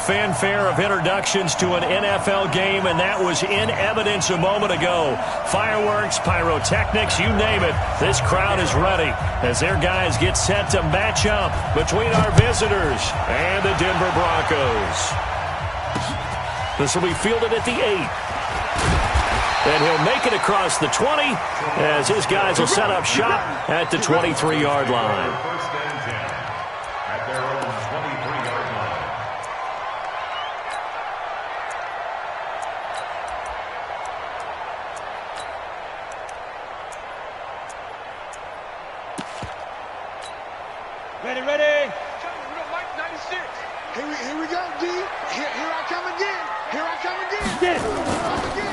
fanfare of introductions to an NFL game, and that was in evidence a moment ago. Fireworks, pyrotechnics, you name it. This crowd is ready as their guys get set to match up between our visitors and the Denver Broncos. This will be fielded at the 8. And he'll make it across the 20 as his guys will set up shop at the 23-yard line. First and 10 at their own 23-yard line. Ready, ready. We don't like 96. Here we go, D. Here I come again. Here I come again.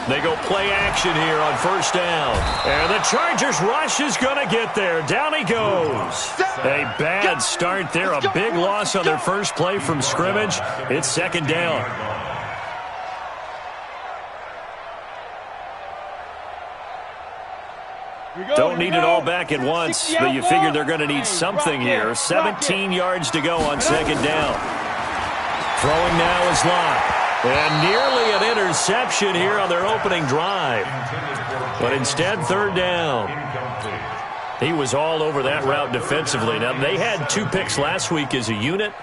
They go play action here on first down. And the Chargers rush is going to get there. Down he goes. A bad start there. A big loss on their first play from scrimmage. It's second down. Don't need it all back at once, but you figure they're going to need something here. 17 yards to go on second down. Throwing now is Locke. And nearly an interception here on their opening drive. But instead, third down. He was all over that route defensively. Now, they had 2 picks last week as a unit.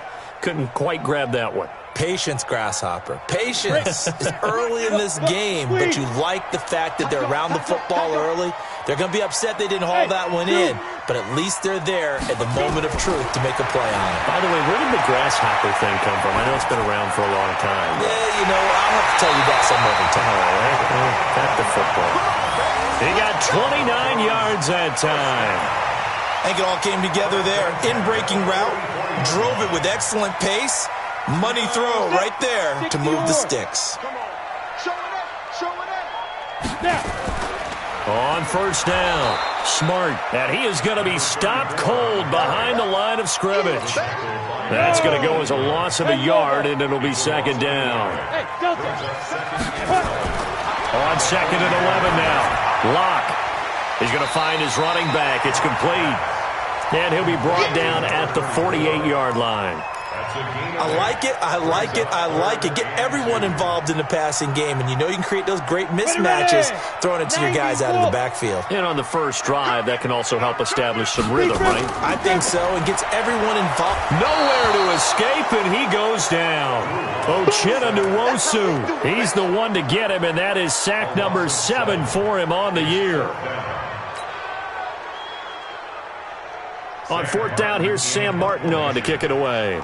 Couldn't quite grab that one. Patience, Grasshopper. Patience is early in this game, but you like the fact that they're around the football early. They're going to be upset they didn't haul that one in, but at least they're there at the moment of truth to make a play on it. By the way, where did the Grasshopper thing come from? I know it's been around for a long time. Yeah, you know, I'll have to tell you that some other time. All right, back to football. He got 29 yards that time. I think it all came together there. In-breaking route, drove it with excellent pace. Money throw right there to move the sticks. Come on. Show it up. On first down, Smart. And he is going to be stopped cold behind the line of scrimmage. That's going to go as a loss of a yard, and it'll be second down. On second and 11 now. Locke. He's going to find his running back. It's complete. And he'll be brought down at the 48-yard line. I like it, I like it, I like it. Get everyone involved in the passing game, and you know you can create those great mismatches throwing it to your guys out of the backfield. And on the first drive, that can also help establish some rhythm, right? I think so. It gets everyone involved. Nowhere to escape, and he goes down. Ochena Nwosu. He's the one to get him, and that is sack number 7 for him on the year. On fourth down, here's Sam Martin on to kick it away.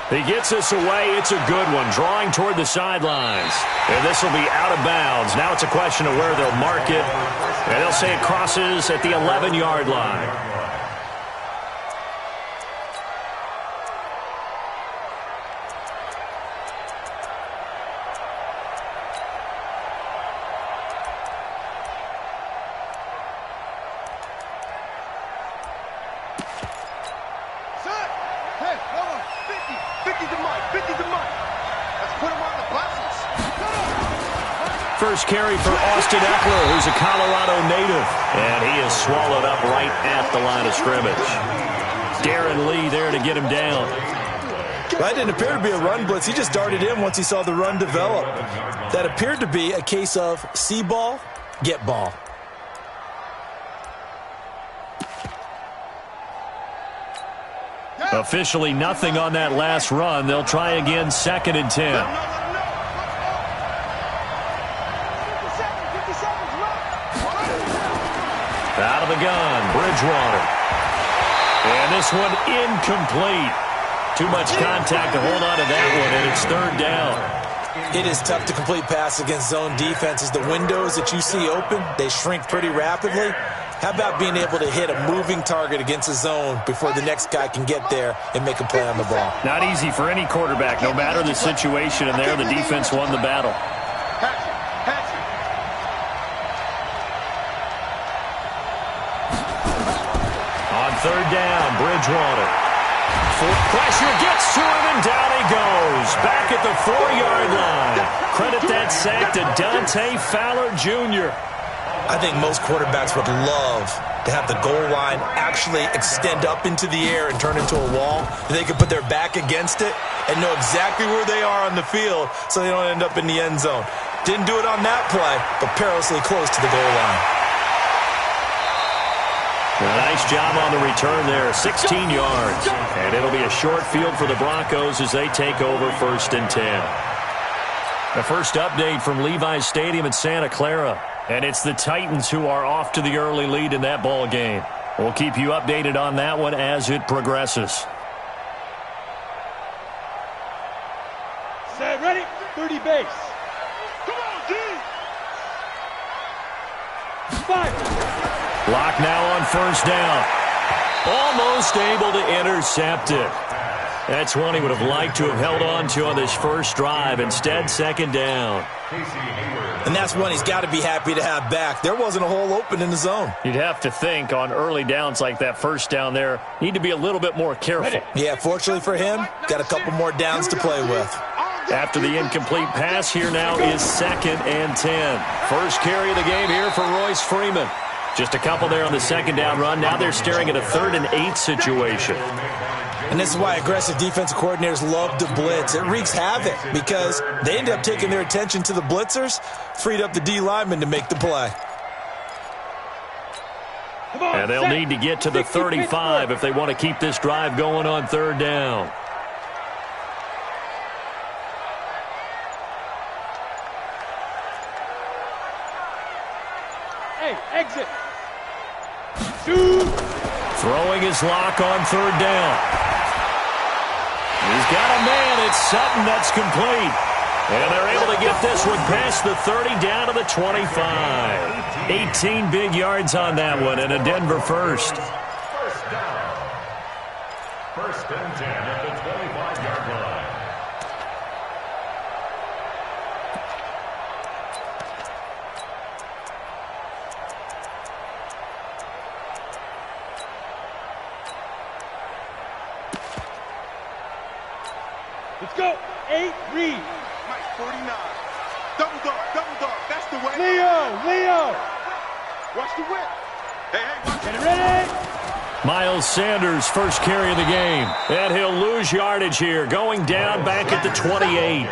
He gets us away. It's a good one. Drawing toward the sidelines. And this will be out of bounds. Now it's a question of where they'll mark it. And they'll say it crosses at the 11-yard line. First carry for Austin Eckler, who's a Colorado native. And he is swallowed up right at the line of scrimmage. Darren Lee there to get him down. That didn't appear to be a run blitz. He just darted in once he saw the run develop. That appeared to be a case of see ball, get ball. Officially nothing on that last run. They'll try again, second and 10. Out of the gun, Bridgewater. And this one incomplete. Too much contact to hold on to that one, and it's third down. It is tough to complete pass against zone defenses. The windows that you see open, they shrink pretty rapidly. How about being able to hit a moving target against a zone before the next guy can get there and make a play on the ball? Not easy for any quarterback, no matter the situation, and there the defense won the battle. On third down, Bridgewater. Full pressure gets to him, and down he goes. Back at the 4-yard line. Credit that sack to Dante Fowler Jr. I think most quarterbacks would love to have the goal line actually extend up into the air and turn into a wall. They could put their back against it and know exactly where they are on the field so they don't end up in the end zone. Didn't do it on that play, but perilously close to the goal line. Nice job on the return there, 16 yards. And it'll be a short field for the Broncos as they take over 1st and 10. The first update from Levi's Stadium in Santa Clara. And it's the Titans who are off to the early lead in that ball game. We'll keep you updated on that one as it progresses. Set, ready, 30 base. Come on, D. Fire. Lock now on 1st down. Almost able to intercept it. That's one he would have liked to have held on to on this first drive. Instead, 2nd down. And that's one he's got to be happy to have back. There wasn't a hole open in the zone. You'd have to think on early downs like that 1st down there, need to be a little bit more careful. Yeah, fortunately for him, got a couple more downs to play with. After the incomplete pass, here now is 2nd and 10. First carry of the game here for Royce Freeman. Just a couple there on the 2nd down run. Now they're staring at a 3rd and 8 situation. And this is why aggressive defensive coordinators love to blitz. It wreaks havoc because they end up taking their attention to the blitzers, freed up the D lineman to make the play. And they'll need to get to the 35 if they want to keep this drive going on 3rd down. Hey, exit. Shoot. Throwing his lock on 3rd down. He's got a man. It's Sutton. That's complete. And they're able to get this one past the 30 down to the 25. 18 big yards on that one and a Denver first. 1st down. 1st and 10 at the 25-yard line. Let's go. 8, read. Mike, 49. Double dog, double dog. That's the way. Leo. Watch the whip. Hey, watch Get it ready. Miles Sanders, first carry of the game. And he'll lose yardage here, going down back at the 28.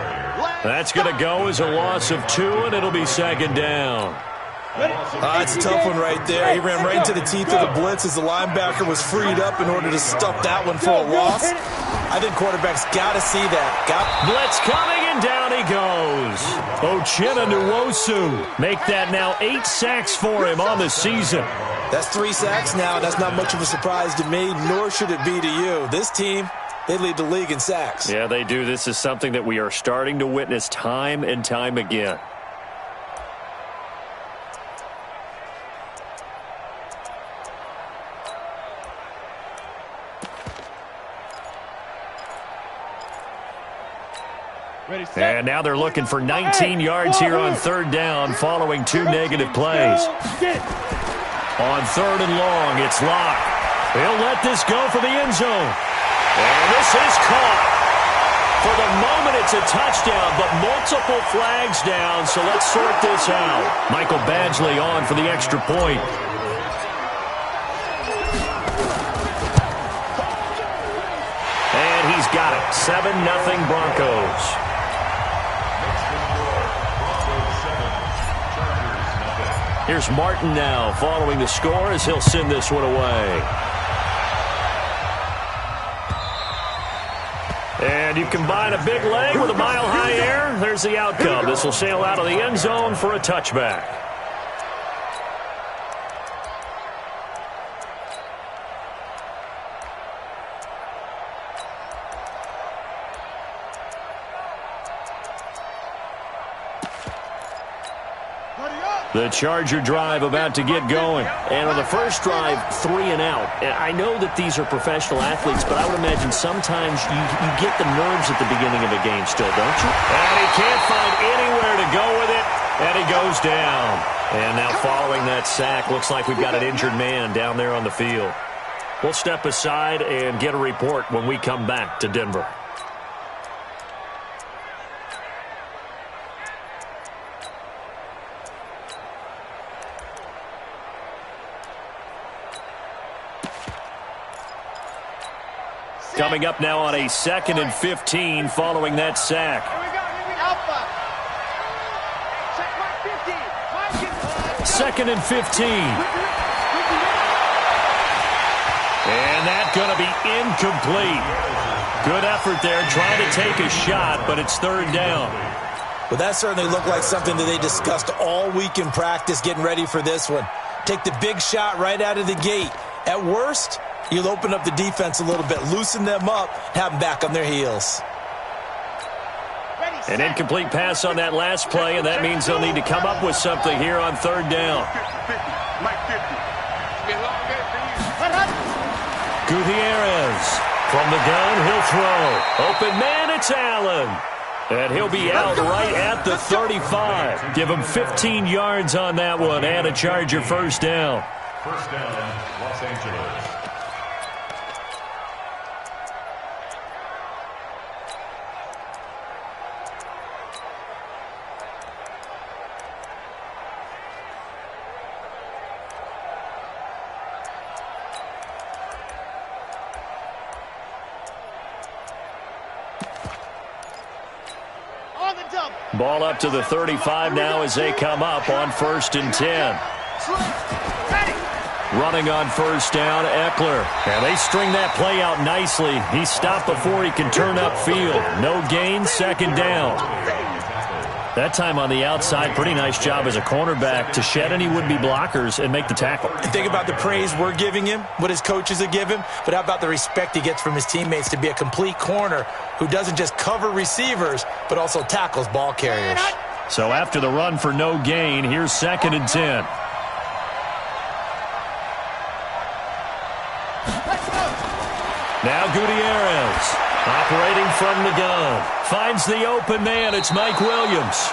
That's going to go as a loss of 2, and it'll be 2nd down. It's a tough one right there. He ran right into the teeth of the blitz as the linebacker was freed up in order to stuff that one for a loss. I think quarterbacks got to see that. Blitz coming, and down he goes. Uchenna Nwosu make that now 8 sacks for him on the season. That's 3 sacks now. That's not much of a surprise to me, nor should it be to you. This team, they lead the league in sacks. Yeah, they do. This is something that we are starting to witness time and time again. And now they're looking for 19 yards here on 3rd down following 2 negative plays. On 3rd and long, it's Locke. He'll let this go for the end zone. And this is caught. For the moment, it's a touchdown, but multiple flags down, so let's sort this out. Michael Badgley on for the extra point. And he's got it. 7-0 Broncos. Here's Martin now following the score as he'll send this one away. And you combine a big leg with a mile-high air. There's the outcome. This will sail out of the end zone for a touchback. The Charger drive about to get going. And on the first drive, 3 and out. And I know that these are professional athletes, but I would imagine sometimes you get the nerves at the beginning of a game still, don't you? And he can't find anywhere to go with it, and he goes down. And now following that sack, looks like we've got an injured man down there on the field. We'll step aside and get a report when we come back to Denver. Coming up now on a 2nd and 15 following that sack. Alpha. Check my 50. 2nd and 15. And that's going to be incomplete. Good effort there, trying to take a shot, but it's 3rd down. Well, that certainly looked like something that they discussed all week in practice, getting ready for this one. Take the big shot right out of the gate. At worst, you'll open up the defense a little bit, loosen them up, have them back on their heels. An incomplete pass on that last play, and that means they'll need to come up with something here on 3rd down. Gutierrez from the gun, he'll throw. Open man, it's Allen. And he'll be out right at the 35. Give him 15 yards on that one and a Charger 1st down. 1st down, Los Angeles. Ball up to the 35 now as they come up on 1st and 10. Running on 1st down, Eckler. And they string that play out nicely. He stopped before he can turn upfield. No gain, 2nd down. That time on the outside, pretty nice job as a cornerback to shed any would-be blockers and make the tackle. And think about the praise we're giving him, what his coaches have given, but how about the respect he gets from his teammates to be a complete corner who doesn't just cover receivers, but also tackles ball carriers. So after the run for no gain, here's 2nd and 10. Now Gutierrez, operating from the gun. Finds the open man. It's Mike Williams.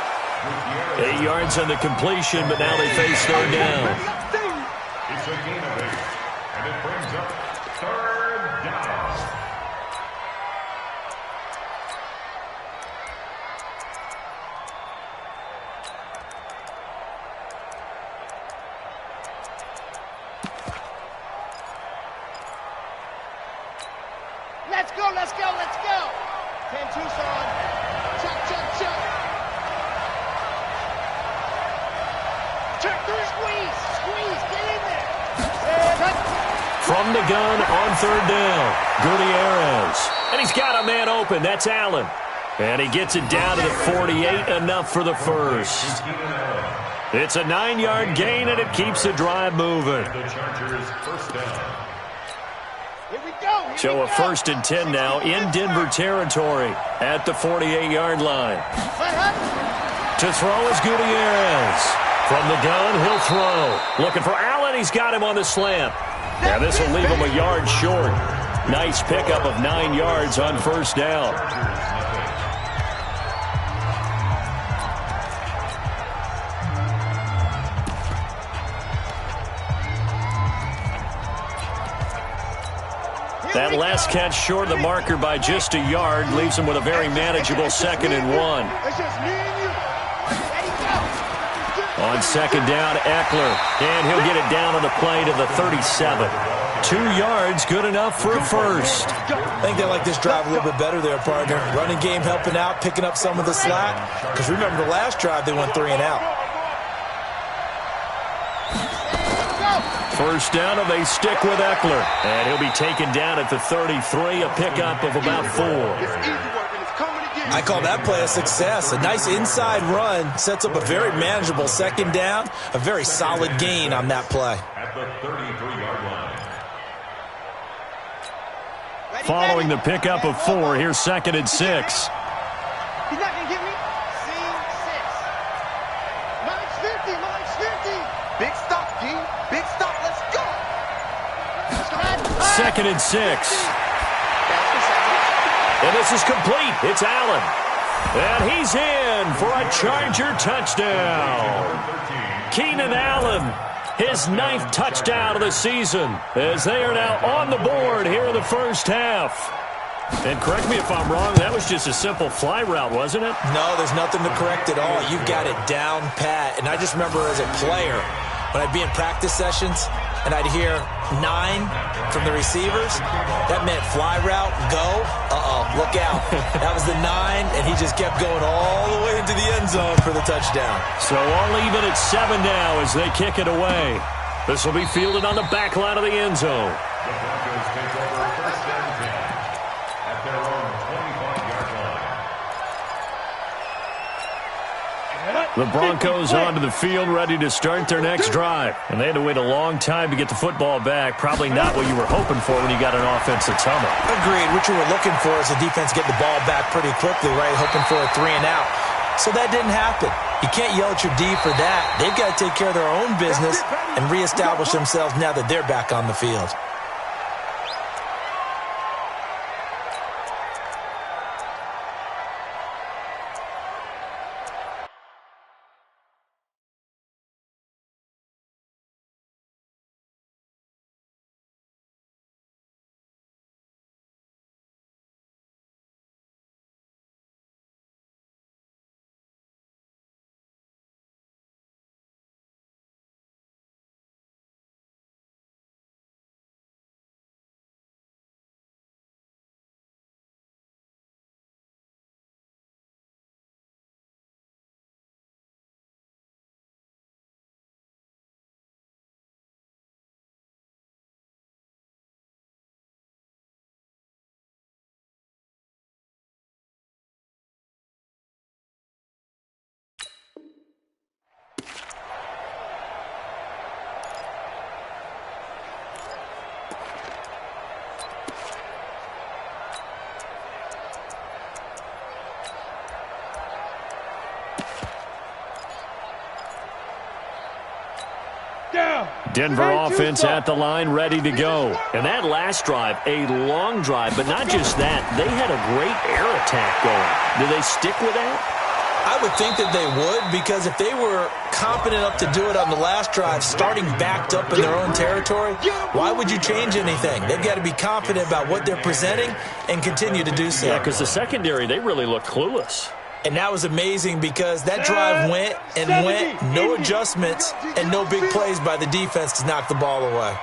8 yards on the completion, but now they face 3rd down. It's a gain of 8, and it brings up 3rd down. Let's go, let's go, let's go. 10 Tucson. Chuck, chuck, chuck. Check 3, squeeze. Squeeze, get in there. From the gun on 3rd down, Gutierrez. And he's got a man open. That's Allen. And he gets it down to the 48, enough for the 1st. It's a 9-yard gain, and it keeps the drive moving. The Chargers 1st down. So a 1st and 10 now in Denver territory at the 48-yard line. To throw is Gutierrez. From the gun, he'll throw. Looking for Allen. He's got him on the slant. And this will leave him a yard short. Nice pickup of 9 yards on 1st down. That last catch short of the marker by just a yard leaves him with a very manageable 2nd and 1. On 2nd down, Eckler. And he'll get it down on the play to the 37. 2 yards, good enough for a 1st. I think they like this drive a little bit better there, partner. Running game helping out, picking up some of the slack. Because remember the last drive, they went 3 and out. 1st down, and they stick with Eckler. And he'll be taken down at the 33, a pickup of about 4. I call that play a success. A nice inside run sets up a very manageable 2nd down. A very solid gain on that play. At the 33-yard line. Following the pickup of 4, here's 2nd and 6. He's not going to get me. C6. Mine's 50. Mine's 50. Big stop, G. Big stop. Let's go. 2nd and 6. And this is complete. It's Allen. And he's in for a Charger touchdown. Keenan Allen, his 9th touchdown of the season, as they are now on the board here in the 1st half. And correct me if I'm wrong, that was just a simple fly route, wasn't it? No, there's nothing to correct at all. You've got it down pat. And I just remember as a player, when I'd be in practice sessions, and I'd hear 9 from the receivers, that meant fly route, go, look out. That was the 9, and he just kept going all the way into the end zone for the touchdown. So all even at 7 now as they kick it away. This will be fielded on the back line of the end zone. The Broncos take over first and 10 at their own 25-yard line. The Broncos onto the field, ready to start their next drive. And they had to wait a long time to get the football back. Probably not what you were hoping for when you got an offense that's humming. Agreed. What you were looking for is the defense get the ball back pretty quickly, right? Hoping for a 3-and-out. So that didn't happen. You can't yell at your D for that. They've got to take care of their own business and reestablish themselves now that they're back on the field. Denver offense at the line, ready to go. And that last drive, a long drive, but not just that. They had a great air attack going. Do they stick with that? I would think that they would, because if they were competent enough to do it on the last drive, starting backed up in their own territory, why would you change anything? They've got to be confident about what they're presenting and continue to do so. Yeah, because the secondary, they really look clueless. And that was amazing because that drive went and went, no adjustments and no big plays by the defense to knock the ball away.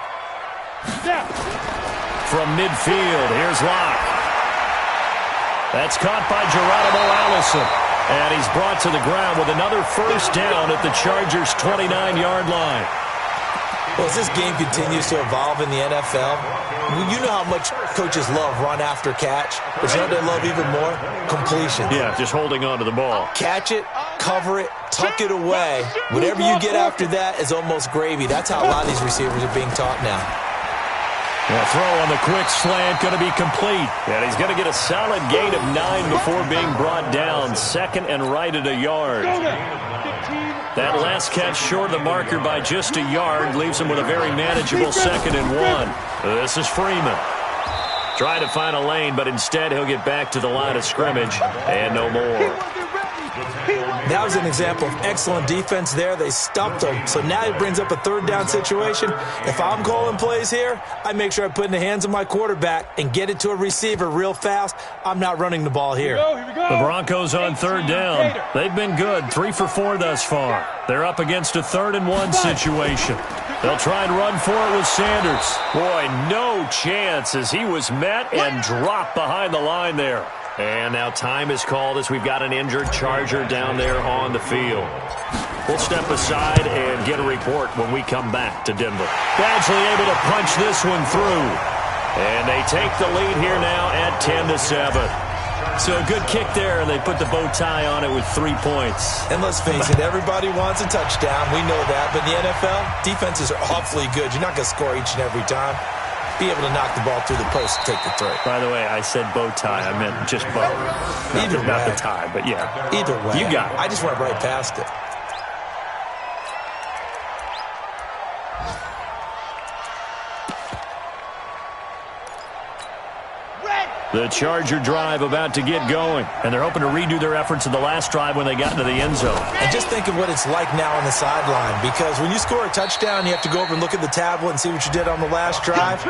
From midfield, here's Locke. That's caught by Geronimo Allison. And he's brought to the ground with another first down at the Chargers' 29-yard line. Well, as this game continues to evolve in the NFL, you know how much coaches love run after catch, but you know what they love even more? Completion. Yeah, just holding on to the ball. Catch it, cover it, tuck it away. Whatever you get after that is almost gravy. That's how a lot of these receivers are being taught now. The throw on the quick slant going to be complete. And he's going to get a solid gain of 9 before being brought down. Second and right at a yard. That last catch short of the marker by just a yard leaves him with a very manageable 2nd and 1. This is Freeman. Trying to find a lane, but instead he'll get back to the line of scrimmage and no more. That was an example of excellent defense there. They stumped him. So now it brings up a 3rd down situation. If I'm calling plays here, I make sure I put it in the hands of my quarterback and get it to a receiver real fast. I'm not running the ball here. The Broncos on 3rd down. They've been good, 3 for 4 thus far. They're up against a 3rd and 1 situation. They'll try and run for it with Sanders. Boy, no chance as he was met and dropped behind the line there. And now time is called as we've got an injured Charger down there on the field. We'll step aside and get a report when we come back to Denver. Badgley able to punch this one through. And they take the lead here now at 10-7. So a good kick there, and they put the bow tie on it with 3 points. And let's face it, everybody wants a touchdown. We know that. But in the NFL, defenses are awfully good. You're not going to score each and every time. Be able to knock the ball through the post and take the throw. By the way, I said bow tie. I meant just bow. Not the tie, but yeah. Either way. You got it. I just went right past it. The Charger drive about to get going, and they're hoping to redo their efforts in the last drive when they got into the end zone. And just think of what it's like now on the sideline, because when you score a touchdown, you have to go over and look at the tablet and see what you did on the last drive.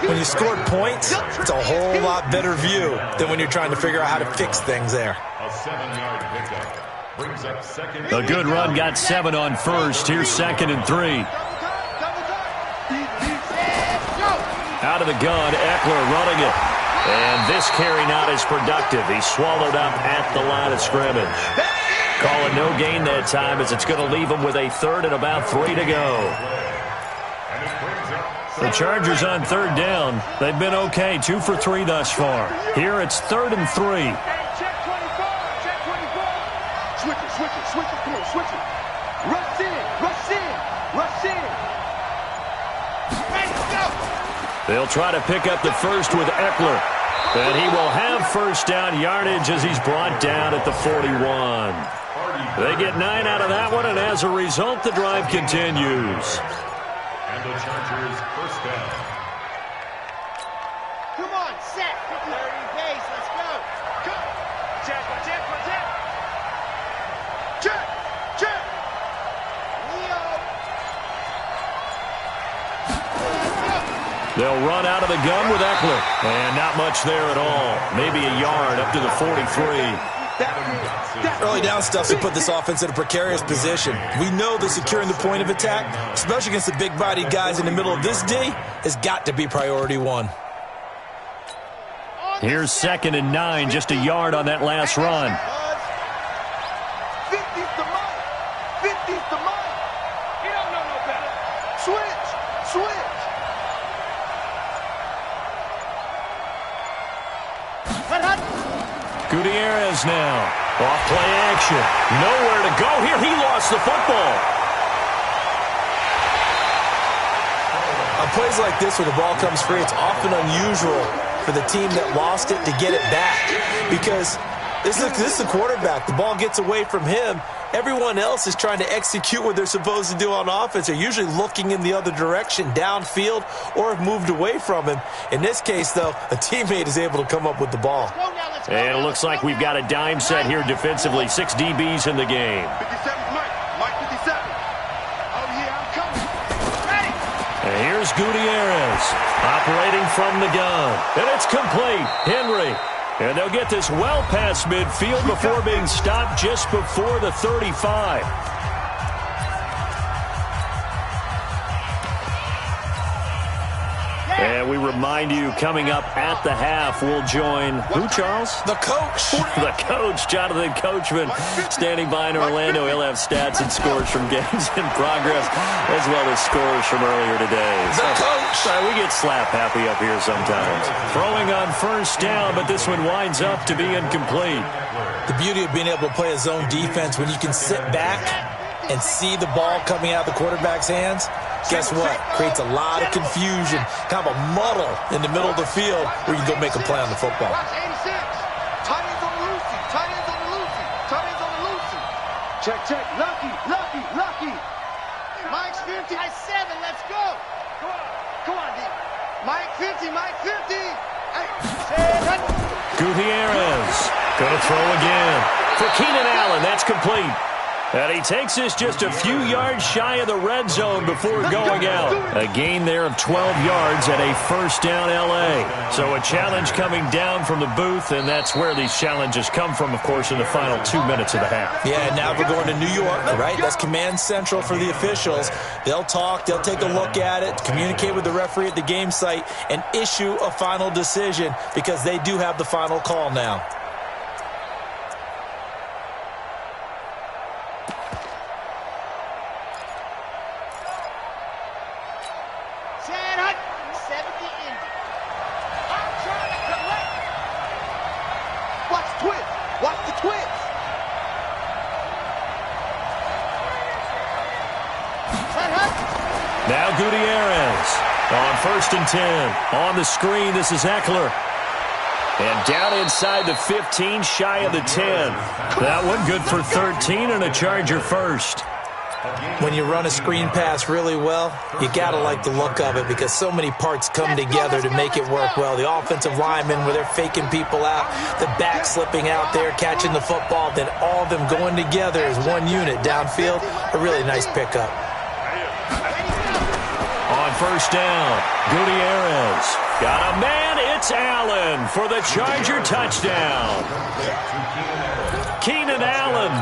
When you scored points, it's a whole lot better view than when you're trying to figure out how to fix things there. A 7-yard pickup brings up 2nd. A good run got 7 on first. Here's 2nd and 3. Out of the gun, Eckler running it. And this carry not as productive. He's swallowed up at the line of scrimmage. Calling no gain that time as it's going to leave him with a third and about 3 to go. The Chargers on third down. They've been okay, 2 for 3 thus far. Here it's 3rd and 3. Check 24, check 24. Switch it, switch it, switch it, come on, switch it. Rush in, rush in, rush in. Let's go. They'll try to pick up the first with Eckler. And he will have first down yardage as he's brought down at the 41. They get 9 out of that one, and as a result, the drive continues. And the Chargers first down. Come on, set. 30 pace, let's go. Go. Check, check, check. Check, check. Leo. They'll run out of the gun with Eckler. And not much there at all. Maybe a yard up to the 43. Early down stuff to put this offense in a precarious position. We know that securing the point of attack, especially against the big-bodied guys in the middle of this D, has got to be priority 1. Here's 2nd and 9, just a yard on that last run. 50's the money. 50's the money. You don't know no better. Switch, switch. Gutierrez now. Off play action. Nowhere to go here. He lost the football. On plays like this where the ball comes free, it's often unusual for the team that lost it to get it back. Because this is the quarterback. The ball gets away from him. Everyone else is trying to execute what they're supposed to do on offense. They're usually looking in the other direction, downfield, or have moved away from him. In this case, though, a teammate is able to come up with the ball. And it looks like we've got a dime set here defensively. 6 DBs in the game. 57's Mike. Mike 57. Oh, yeah, I'm coming. Ready. And here's Gutierrez operating from the gun. And it's complete. Henry. And they'll get this well past midfield before being stopped just before the 35. And we remind you, coming up at the half, we'll join who, Charles? The coach. The coach, Jonathan Coachman, standing by in Orlando. He'll have stats and scores from games in progress, as well as scores from earlier today. The coach. Sorry, we get slap happy up here sometimes. Throwing on first down, but this one winds up to be incomplete. The beauty of being able to play a zone defense when you can sit back and see the ball coming out of the quarterback's hands, guess what? Creates a lot of confusion, kind of a muddle in the middle of the field where you go make a play on the football. Watch 86. Tight ends on the loosey. Tight ends on the loosey. Tight ends on the loosey. Check, check. Lucky, lucky, lucky. Mike's 50. I 7. Let's go. Come on. Come on, D. Mike 50. Mike 50. Hey. Gutierrez going to throw again. For Keenan Allen, that's complete. And he takes this just a few yards shy of the red zone before going out. A gain there of 12 yards at a first down L.A. So a challenge coming down from the booth, and that's where these challenges come from, of course, in the final 2 minutes of the half. Yeah, now we're going to New York, right? That's command central for the officials. They'll talk, they'll take a look at it, communicate with the referee at the game site, and issue a final decision because they do have the final call now. Now Gutierrez on 1st and 10. On the screen, this is Eckler. And down inside the 15, shy of the 10. That one good for 13 and a Charger first. When you run a screen pass really well, you got to like the look of it because so many parts come together to make it work well. The offensive linemen, where they're faking people out, the back slipping out there, catching the football, then all of them going together as one unit downfield. A really nice pickup. On 1st down, Gutierrez Got a man, it's Allen for the Charger touchdown. Keenan Allen,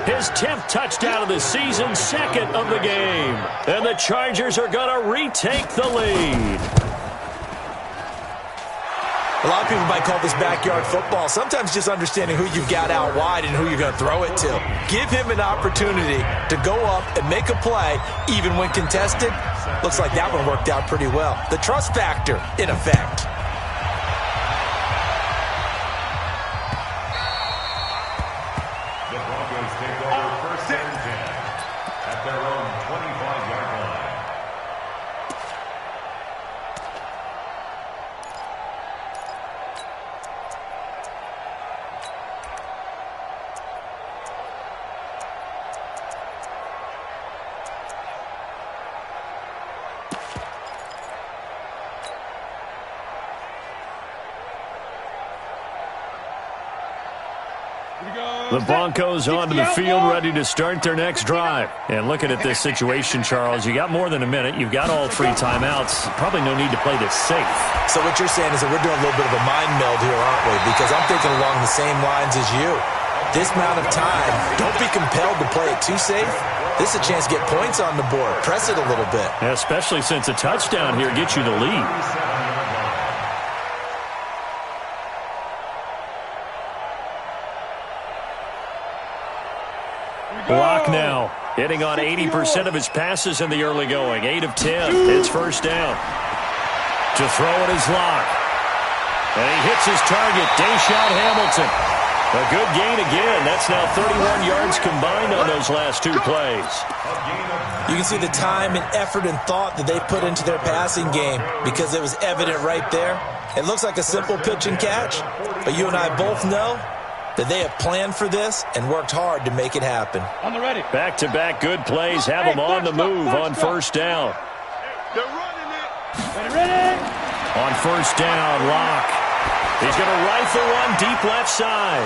his 10th touchdown of the season, second of the game. And the Chargers are going to retake the lead. A lot of people might call this backyard football. Sometimes just understanding who you've got out wide and who you're going to throw it to. Give him an opportunity to go up and make a play, even when contested. Looks like that one worked out pretty well. The trust factor, in effect. The Broncos take over first and 10 at their own 25-yard line. The Broncos onto the field, ready to start their next drive. And looking at this situation, Charles, you got more than a minute. You've got all 3 timeouts. Probably no need to play this safe. So what you're saying is that we're doing a little bit of a mind meld here, aren't we? Because I'm thinking along the same lines as you. This amount of time, don't be compelled to play it too safe. This is a chance to get points on the board. Press it a little bit. Yeah, especially since a touchdown here gets you the lead. Block now, hitting on 80% of his passes in the early going. 8 of 10. It's first down. To throw it is Locke. And he hits his target, Deshaun Hamilton. A good gain again. That's now 31 yards combined on those last 2 plays. You can see the time and effort and thought that they put into their passing game because it was evident right there. It looks like a simple pitch and catch, but you and I both know that they have planned for this and worked hard to make it happen. On the ready. Back-to-back good plays have them on the move on first down. They're running it. Ready. On first down, Locke. He's going to rifle one deep left side.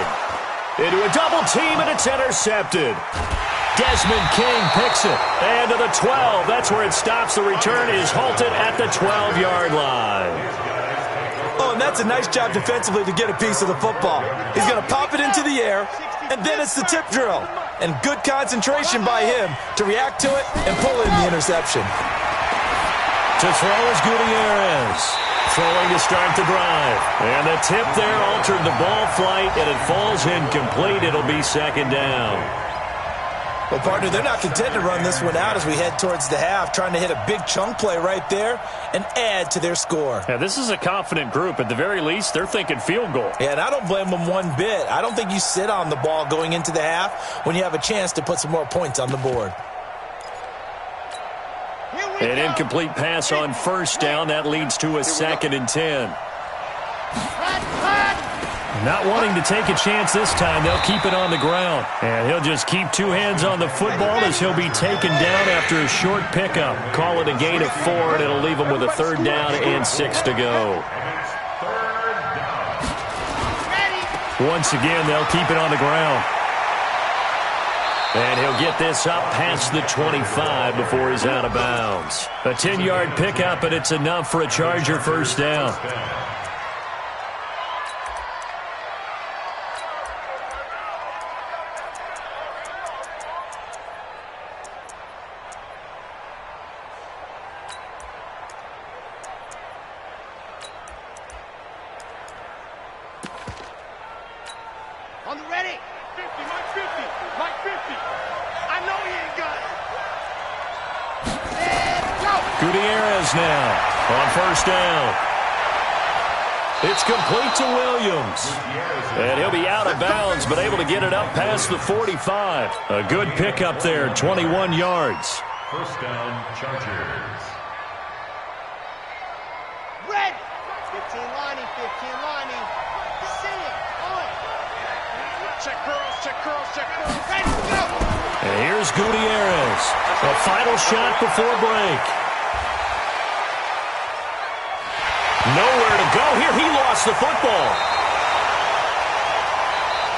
Into a double team, and it's intercepted. Desmond King picks it. And to the 12. That's where it stops. The return is halted at the 12-yard line. Oh, and that's a nice job defensively to get a piece of the football. He's going to pop it into the air, and then it's the tip drill. And good concentration by him to react to it and pull in the interception. To throw is Gutierrez. Throwing to start the drive. And the tip there altered the ball flight, and it falls incomplete. It'll be second down. Well, partner, they're not content to run this one out as we head towards the half, trying to hit a big chunk play right there and add to their score. Yeah, this is a confident group. At the very least, they're thinking field goal. Yeah, and I don't blame them one bit. I don't think you sit on the ball going into the half when you have a chance to put some more points on the board. An incomplete pass on first down. That leads to a 2nd and 10. Not wanting to take a chance this time, they'll keep it on the ground. And he'll just keep 2 hands on the football as he'll be taken down after a short pickup. Call it a gain of 4, and it'll leave him with a 3rd down and 6 to go. Once again, they'll keep it on the ground. And he'll get this up past the 25 before he's out of bounds. A 10-yard pickup, and it's enough for a Charger first down. On the ready. 50, Mike 50. Mike 50. I know he ain't got it. Let's go. Gutierrez now on first down. It's complete to Williams. And he'll be out of bounds, but able to get it up past the 45. A good pickup there, 21 yards. First down, Chargers. Red. 15 lining, 15 lining. Sing it. On. Check curls, check curls, check curls. Ready, go. And here's Gutierrez. A final shot before break. Nowhere to go here. He lost the football.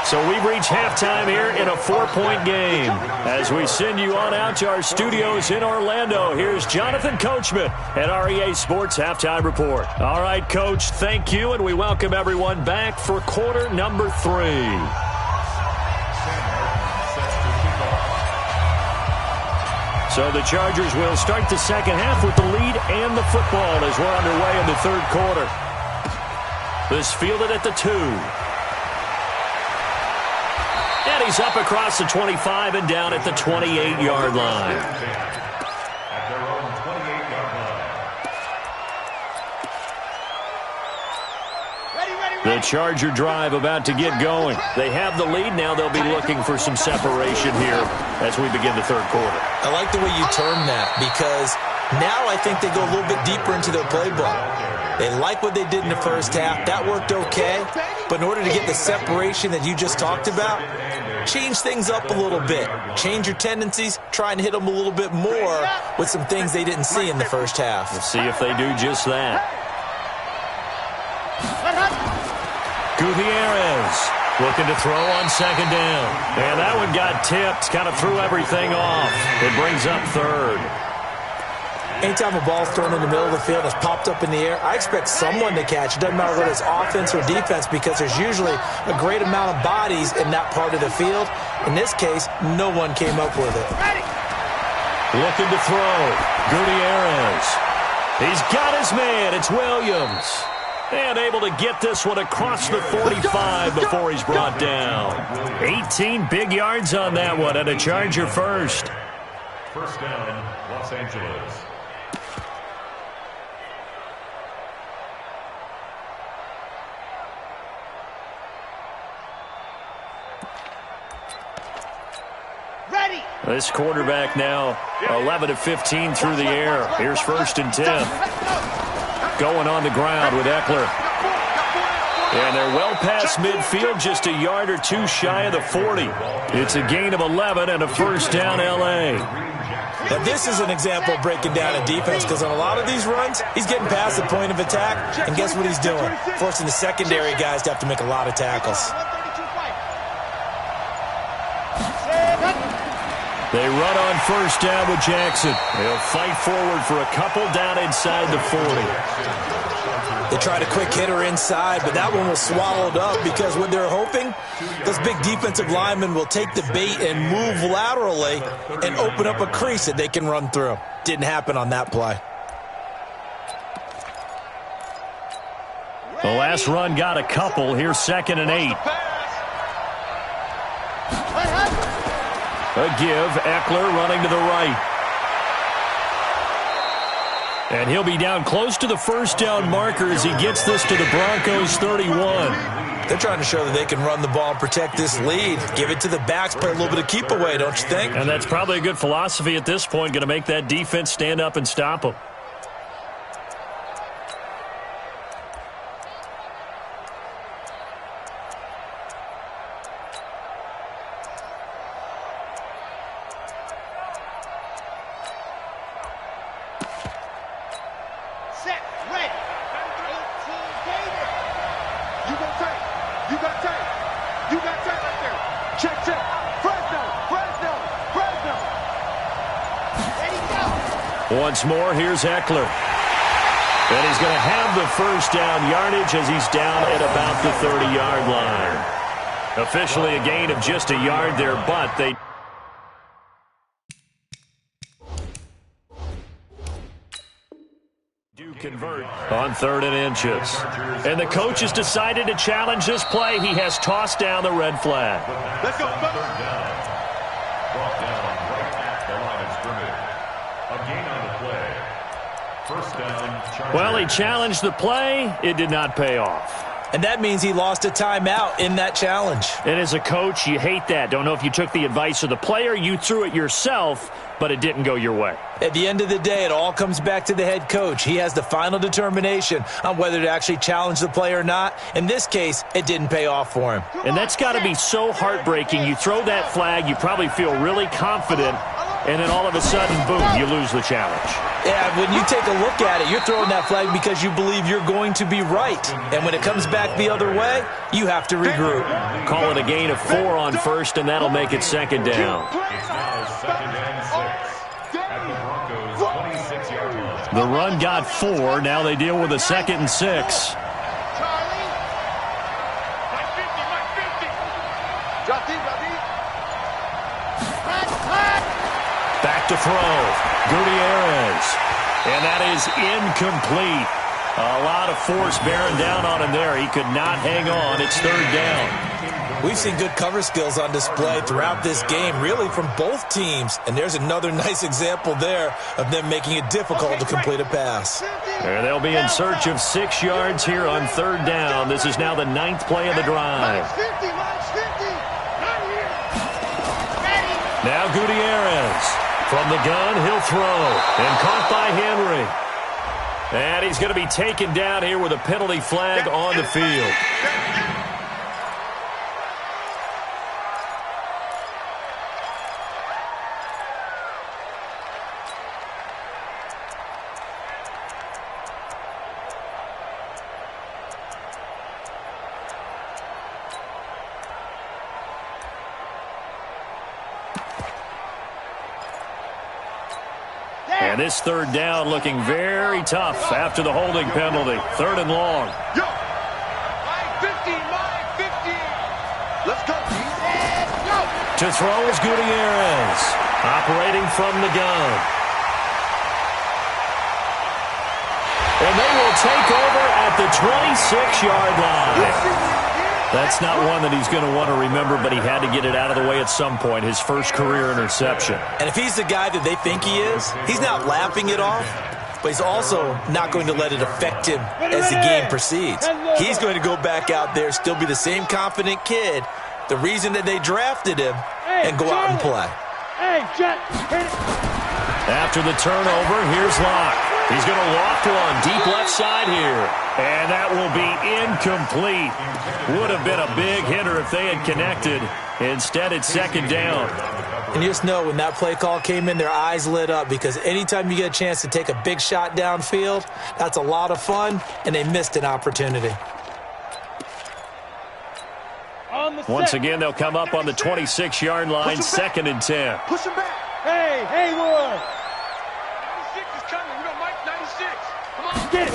So we've reached halftime here in a 4-point game. As we send you on out to our studios in Orlando, here's Jonathan Coachman at REA Sports Halftime Report. All right, Coach, thank you, and we welcome everyone back for quarter number 3. So the Chargers will start the second half with the lead and the football as we're underway in the third quarter. This fielded at the 2. And he's up across the 25 and down at the 28-yard line. At their own 28-yard line. The Charger drive about to get going. They have the lead. Now they'll be looking for some separation here as we begin the third quarter. I like the way you term that because now I think they go a little bit deeper into their playbook. They like what they did in the first half. That worked okay. But in order to get the separation that you just talked about, change things up a little bit. Change your tendencies. Try and hit them a little bit more with some things they didn't see in the first half. We'll see if they do just that. Gutierrez looking to throw on second down. And that one got tipped. Kind of threw everything off. It brings up third. Anytime a ball's thrown in the middle of the field, it's popped up in the air, I expect someone to catch. It doesn't matter whether it's offense or defense because there's usually a great amount of bodies in that part of the field. In this case, no one came up with it. Looking to throw. Gutierrez. He's got his man. It's Williams. And able to get this one across the 45 before he's brought down. 18 big yards on that one and a Charger first. First down, Los Angeles. This quarterback now 11 of 15 through the air. Here's first and 10. Going on the ground with Eckler. And they're well past midfield, just a yard or two shy of the 40. It's a gain of 11 and a first down L.A. Now this is an example of breaking down a defense because on a lot of these runs, he's getting past the point of attack, and guess what he's doing? Forcing the secondary guys to have to make a lot of tackles. They run on first down with Jackson. They'll fight forward for a couple down inside the 40. They tried a quick hitter inside, but that one was swallowed up because what they're hoping, those big defensive linemen will take the bait and move laterally and open up a crease that they can run through. Didn't happen on that play. The last run got a couple. Here's second and 8. A give, Eckler running to the right. And he'll be down close to the first down marker as he gets this to the Broncos 31. They're trying to show that they can run the ball and protect this lead. Give it to the backs, play a little bit of keep away, don't you think? And that's probably a good philosophy at this point, going to make that defense stand up and stop them. Once more, here's Eckler. And he's going to have the first down yardage as he's down at about the 30-yard line. Officially a gain of just a yard there, but they do convert on 3rd and inches. And the coach has decided to challenge this play. He has tossed down the red flag. Let's go. Third down. Brought down right at the line of scrimmage. A gain on the play. First down, Chargers. Well, he challenged the play. It did not pay off. And that means he lost a timeout in that challenge. And as a coach, you hate that. Don't know if you took the advice of the player, you threw it yourself, but it didn't go your way. At the end of the day, it all comes back to the head coach. He has the final determination on whether to actually challenge the play or not. In this case, it didn't pay off for him. And that's got to be so heartbreaking. You throw that flag, you probably feel really confident, and then all of a sudden, boom, you lose the challenge. Yeah, when you take a look at it, you're throwing that flag because you believe you're going to be right. And when it comes back the other way, you have to regroup. Call it a gain of 4 on first, and that'll make it second down. It's now second and 6 at the Broncos' 26-yard line. The run got 4. Now they deal with a 2nd and 6. Back to throw. Gutierrez. And that is incomplete. A lot of force bearing down on him there. He could not hang on. It's 3rd down. We've seen good cover skills on display throughout this game, really from both teams. And there's another nice example there of them making it difficult to complete a pass. And they'll be in search of 6 yards here on 3rd down. This is now the 9th play of the drive. Now Gutierrez. From the gun, he'll throw. And caught by Henry. And he's going to be taken down here with a penalty flag on the field. And this 3rd down looking very tough after the holding penalty. 3rd and long. Yo, my 50. Let's go. To throw is Gutierrez. Operating from the gun. And they will take over at the 26-yard line. That's not one that he's going to want to remember, but he had to get it out of the way at some point, his first career interception. And if he's the guy that they think he is, he's not laughing it off, but he's also not going to let it affect him as the game proceeds. He's going to go back out there, still be the same confident kid, the reason that they drafted him, and go out and play. Hey, Jet. After the turnover, here's Locke. He's going to loft one deep left side here. And that will be incomplete. Would have been a big hitter if they had connected. Instead, it's 2nd down. And you just know when that play call came in, their eyes lit up because anytime you get a chance to take a big shot downfield, that's a lot of fun, and they missed an opportunity. Once again, they'll come up on the 26-yard line, 2nd and 10. Push him back. Hey, Haywood. 96 is coming. We got Mike 96. Come on. Get it.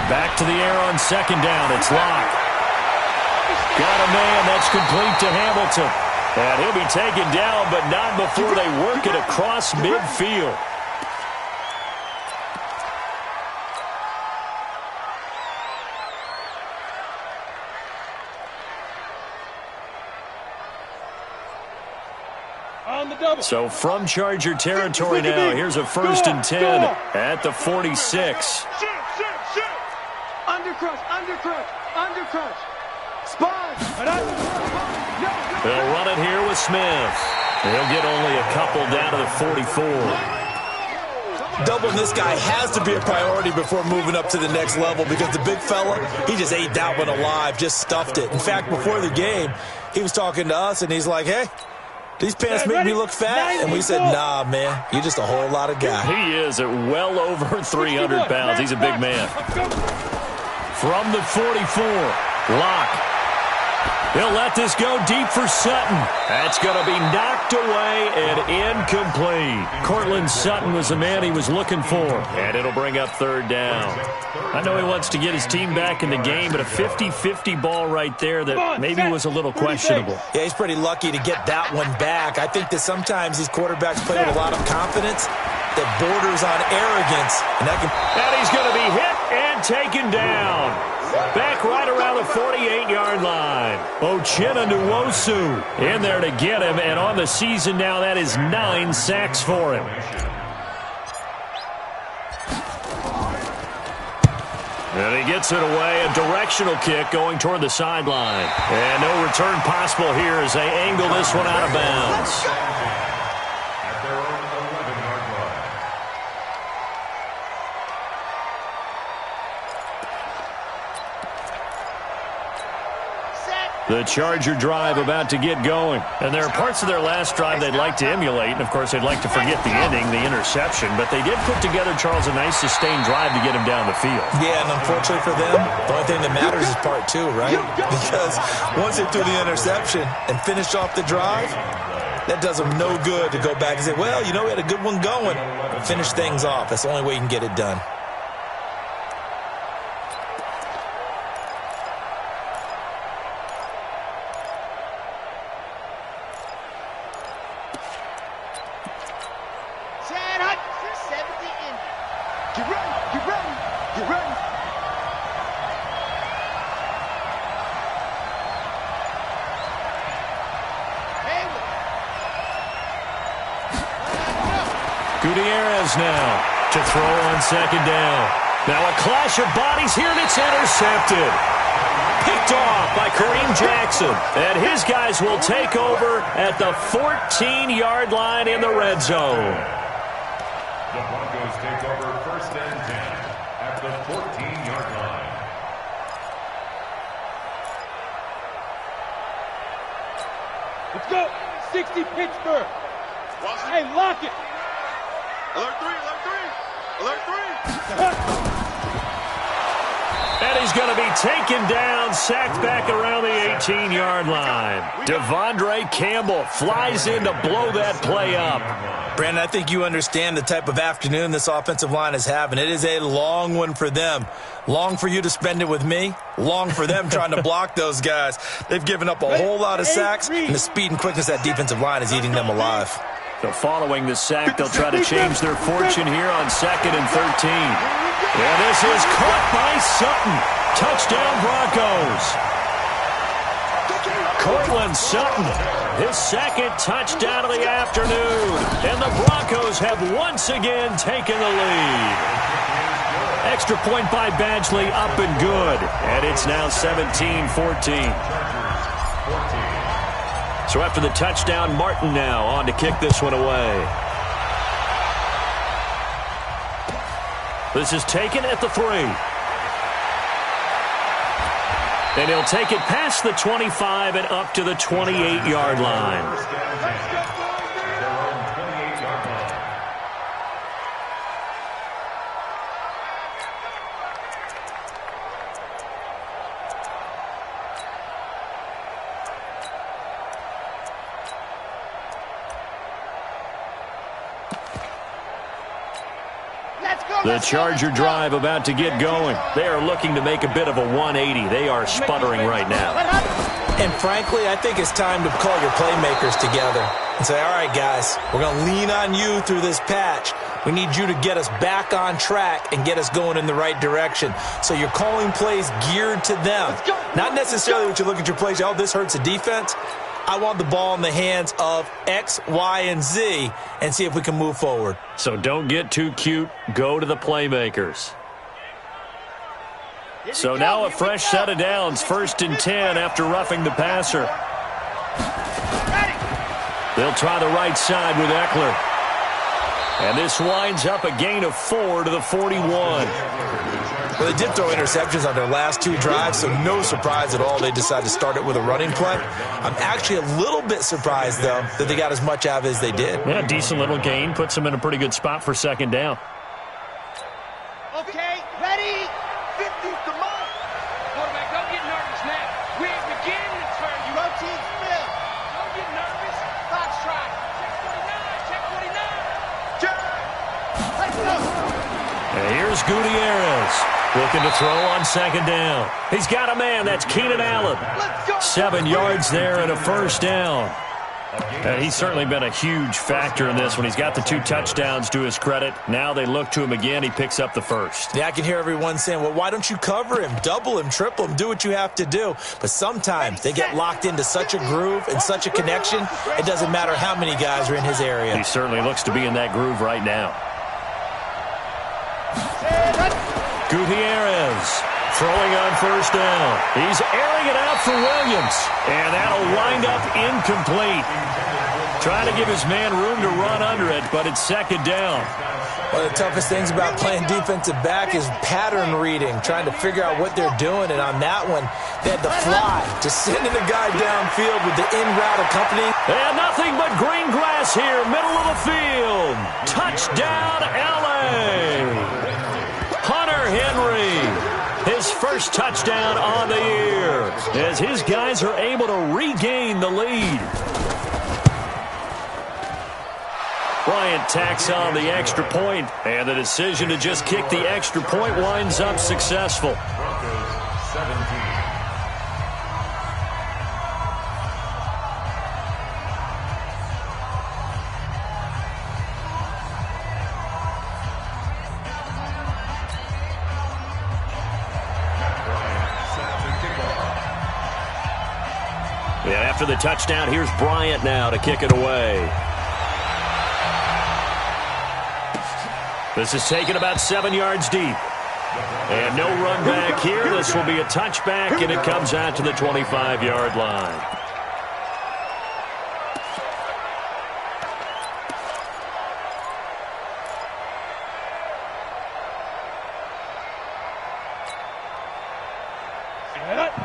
Back to the air on 2nd down. It's Locke. Got a man. That's complete to Hamilton. And he'll be taken down, but not before they work it across midfield. So from Charger territory now, here's a 1st and 10 at the 46. Undercrush. Spot. They'll run it here with Smith. He'll get only a couple down to the 44. Doubling this guy has to be a priority before moving up to the next level because the big fella, he just ate that one alive, just stuffed it. In fact, before the game, he was talking to us, and he's like, hey, these pants make me look fat. And we said, nah, man, you're just a whole lot of guy. He is at well over 300 pounds. He's a big man. From the 44, Locke. He'll let this go deep for Sutton. That's going to be knocked away and incomplete. Cortland Sutton was the man he was looking for. And it'll bring up 3rd down. I know he wants to get his team back in the game, but a 50-50 ball right there that maybe was a little questionable. Yeah, he's pretty lucky to get that one back. I think that sometimes these quarterbacks play with a lot of confidence that borders on arrogance. And he's going to be hit and taken down. Back right around the 48-yard line. Uchenna Nwosu in there to get him, and on the season now, that is 9 sacks for him. And he gets it away, a directional kick going toward the sideline. And no return possible here as they angle this one out of bounds. At their own 11-yard line. Set. The Charger drive about to get going. And there are parts of their last drive they'd like to emulate. And, of course, they'd like to forget the ending, the interception. But they did put together, Charles, a nice sustained drive to get him down the field. Yeah, and unfortunately for them, the only thing that matters is part two, right? Because once they threw the interception and finished off the drive, that does them no good to go back and say, well, you know, we had a good one going. Finish things off. That's the only way you can get it done. Gutierrez now to throw on second down. Now a clash of bodies here, and it's intercepted. Picked off by Kareem Jackson. And his guys will take over at the 14-yard line in the red zone. The Broncos take over 1st and 10 at the 14-yard line. Let's go. 60 Pittsburgh. Hey, lock it. Alert 3, alert 3, alert 3. And he's going to be taken down, sacked back around the 18-yard line. Devondre Campbell flies in to blow that play up. Brandon, I think you understand the type of afternoon this offensive line is having. It is a long one for them. Long for you to spend it with me. Long for them trying to block those guys. They've given up a whole lot of sacks, and the speed and quickness of that defensive line is eating them alive. So following the sack, they'll try to change their fortune here on 2nd and 13. And this is caught by Sutton. Touchdown, Broncos. Cortland Sutton, his second touchdown of the afternoon. And the Broncos have once again taken the lead. Extra point by Badgley, up and good. And it's now 17-14. So after the touchdown, Martin now on to kick this one away. This is taken at the 3. And he'll take it past the 25 and up to the 28-yard line. The Charger drive about to get going. They are looking to make a bit of a 180. They are sputtering right now. And frankly, I think it's time to call your playmakers together and say, all right, guys, we're going to lean on you through this patch. We need you to get us back on track and get us going in the right direction. So you're calling plays geared to them. Not necessarily what you look at your plays, oh, this hurts the defense. I want the ball in the hands of X, Y, and Z and see if we can move forward. So don't get too cute. Go to the playmakers. So now a fresh set of downs. 1st and 10 after roughing the passer. They'll try the right side with Eckler. And this winds up a gain of 4 to the 41. Well, they did throw interceptions on their last 2 drives, so no surprise at all they decided to start it with a running play. I'm actually a little bit surprised, though, that they got as much out of it as they did. Yeah, decent little gain. Puts them in a pretty good spot for 2nd down. Okay, ready? 50's the mark. Quarterback, don't get nervous now. We're beginning to turn you. Routine spill. Don't get nervous. Fox try. Check 49. Check 49. Let's go. And here's Gutierrez. Looking to throw on 2nd down. He's got a man. That's Keenan Allen. 7 yards there and a 1st down. And he's certainly been a huge factor in this one. He's got the 2 touchdowns to his credit. Now they look to him again. He picks up the 1st. Yeah, I can hear everyone saying, well, why don't you cover him, double him, triple him, do what you have to do. But sometimes they get locked into such a groove and such a connection, it doesn't matter how many guys are in his area. He certainly looks to be in that groove right now. Gutierrez Throwing on first down. He's airing it out for Williams. And that'll wind up incomplete. Trying to give his man room to run under it, but it's second down. One of the toughest things about playing defensive back is pattern reading, trying to figure out what they're doing. And on that one, they had the fly, just sending the guy downfield with the in-route accompanying. And nothing but green grass here, middle of the field. Touchdown, L.A. Hunter Henry, his first touchdown on the year, as his guys are able to regain the lead. Bryant tacks on the extra point, and the decision to just kick the extra point winds up successful. Broncos 17. And after the touchdown, here's Bryant now to kick it away. This is taken about 7 yards deep. And no run back here. This will be a touchback, and it comes out to the 25-yard line.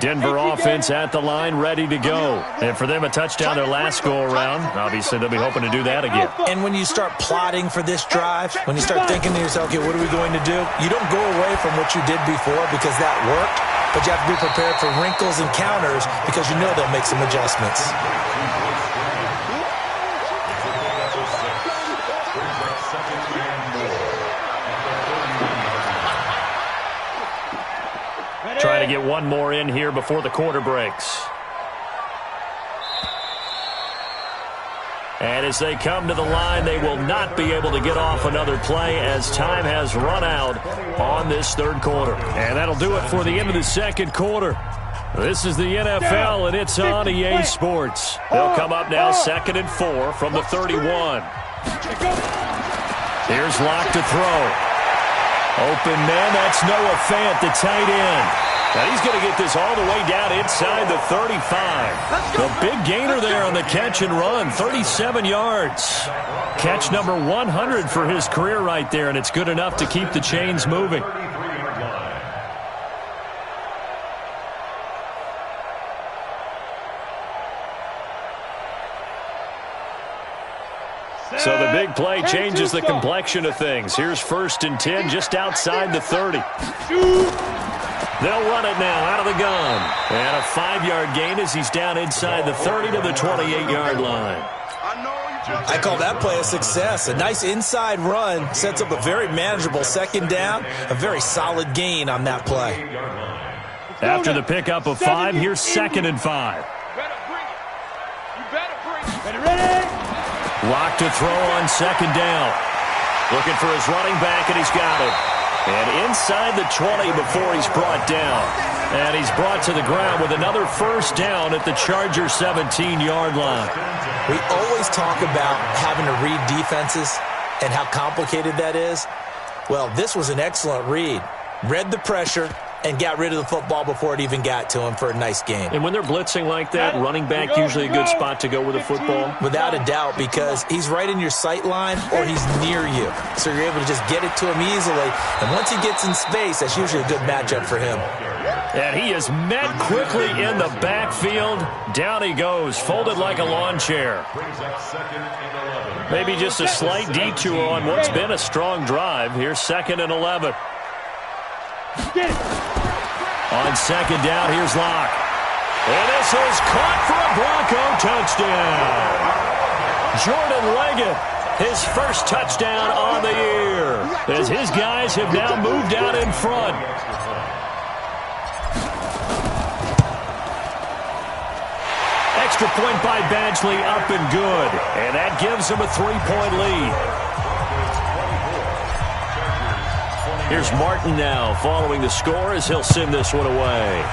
Denver offense at the line, ready to go. And for them, a touchdown their last go-around. Obviously, they'll be hoping to do that again. And when you start plotting for this drive, when you start thinking to yourself, okay, what are we going to do? You don't go away from what you did before because that worked, but you have to be prepared for wrinkles and counters because you know they'll make some adjustments. Trying to get one more in here before the quarter breaks. And as they come to the line, they will not be able to get off another play as time has run out on this third quarter. And that'll do it for the end of the second quarter. This is the NFL, and it's on EA Sports. They'll come up now 2nd and 4 from the 31. Here's Locke to throw. Open man, that's Noah Fant, the tight end. Now he's going to get this all the way down inside the 35. The big gainer there on the catch and run, 37 yards. Catch number 100 for his career right there, and it's good enough to keep the chains moving. So the big play changes the complexion of things. Here's 1st and 10 just outside the 30. They'll run it now out of the gun. And a 5-yard gain as he's down inside the 30 to the 28-yard line. I call that play a success. A nice inside run sets up a very manageable second down. A very solid gain on that play. After the pickup of 5, here's 2nd and 5. Locke to throw on 2nd down. Looking for his running back, and he's got it. And inside the 20 before he's brought down. And he's brought to the ground with another first down at the Charger 17-yard line. We always talk about having to read defenses and how complicated that is. Well, this was an excellent read. Read the pressure and got rid of the football before it even got to him for a nice game. And when they're blitzing like that, running back usually a good spot to go with the football? Without a doubt, because he's right in your sight line or he's near you. So you're able to just get it to him easily. And once he gets in space, that's usually a good matchup for him. And he is met quickly in the backfield. Down he goes, folded like a lawn chair. Maybe just a slight detour on what's been a strong drive. Here's 2nd and 11. On 2nd down, here's Locke. And this is caught for a Bronco touchdown. Jordan Leggett, his first touchdown on the year, as his guys have now moved out in front. Extra point by Badgley, up and good. And that gives him a 3-point lead. Here's Martin now following the score as he'll send this one away.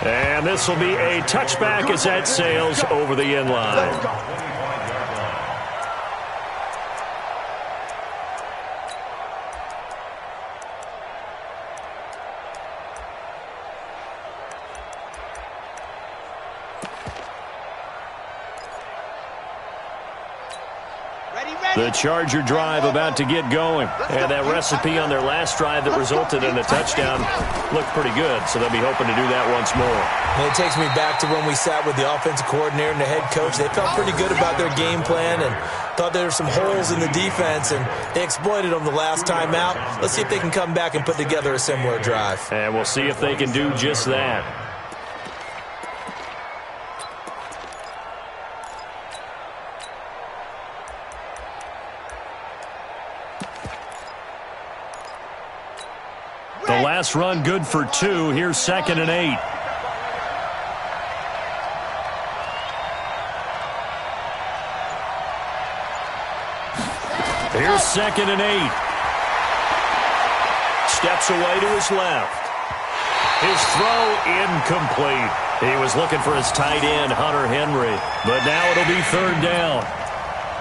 And this will be a touchback as that sails over the end line. The Charger drive about to get going. And that recipe on their last drive that resulted in a touchdown looked pretty good, so they'll be hoping to do that once more. And it takes me back to when we sat with the offensive coordinator and the head coach. They felt pretty good about their game plan and thought there were some holes in the defense, and they exploited them the last time out. Let's see if they can come back and put together a similar drive. And we'll see if they can do just that. The last run good for 2. Here's 2nd and 8. Here's 2nd and 8. Steps away to his left. His throw incomplete. He was looking for his tight end, Hunter Henry. But now it'll be 3rd down.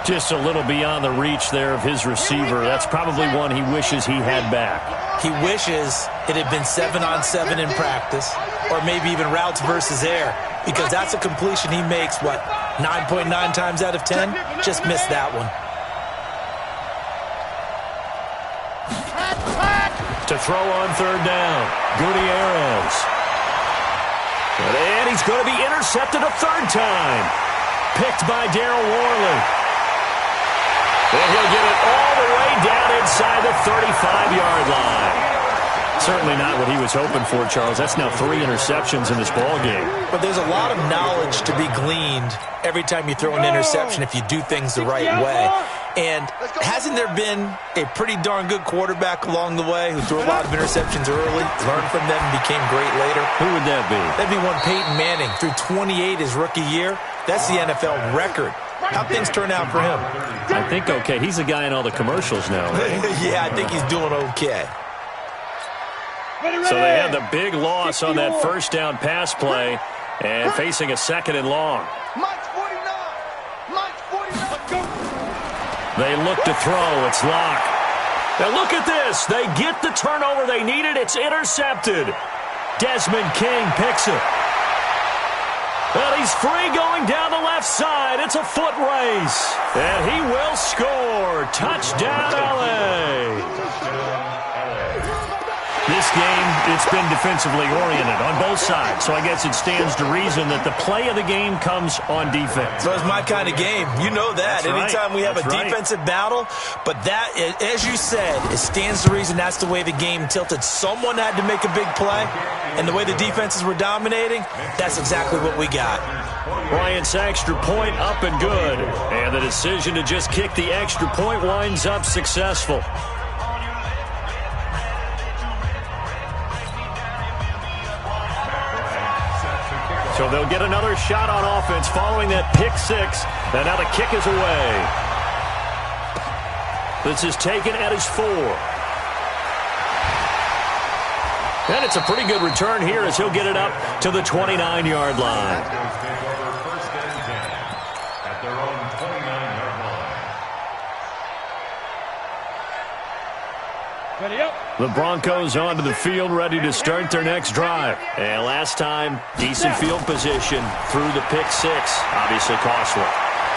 Just a little beyond the reach there of his receiver. That's probably one he wishes he had back. He wishes it had been 7-on-7 in practice, or maybe even routes versus air, because that's a completion he makes, 9.9 times out of 10? Just missed that one. To throw on 3rd down, Gutierrez. And he's going to be intercepted a 3rd time. Picked by Darryl Worley. And he'll get it all the way down inside the 35-yard line. Certainly not what he was hoping for, Charles. That's now 3 interceptions in this ball game. But there's a lot of knowledge to be gleaned every time you throw an interception if you do things the right way. And hasn't there been a pretty darn good quarterback along the way who threw a lot of interceptions early, learned from them, and became great later? Who would that be? That'd be one Peyton Manning. Threw 28 his rookie year. That's the NFL record. How'd things turn out for him? I think okay. He's a guy in all the commercials now. Yeah, I think he's doing okay. So they had the big loss on that 1st down pass play and facing a 2nd and long. They look to throw. It's Locke. Now look at this. They get the turnover they needed. It's intercepted. Desmond King picks it. Well, he's free going down the left side. It's a foot race. And he will score. Touchdown, LA. This game, it's been defensively oriented on both sides, so I guess it stands to reason that the play of the game comes on defense. So it's my kind of game. You know that. That's Anytime we have a defensive battle, but that, as you said, it stands to reason that's the way the game tilted. Someone had to make a big play, and the way the defenses were dominating, that's exactly what we got. Bryant's extra point up and good, and the decision to just kick the extra point winds up successful. So they'll get another shot on offense following that pick 6. And now the kick is away. This is taken at his 4. And it's a pretty good return here as he'll get it up to the 29-yard line. The Broncos onto the field, ready to start their next drive. And last time, decent field position through the pick 6. Obviously costly.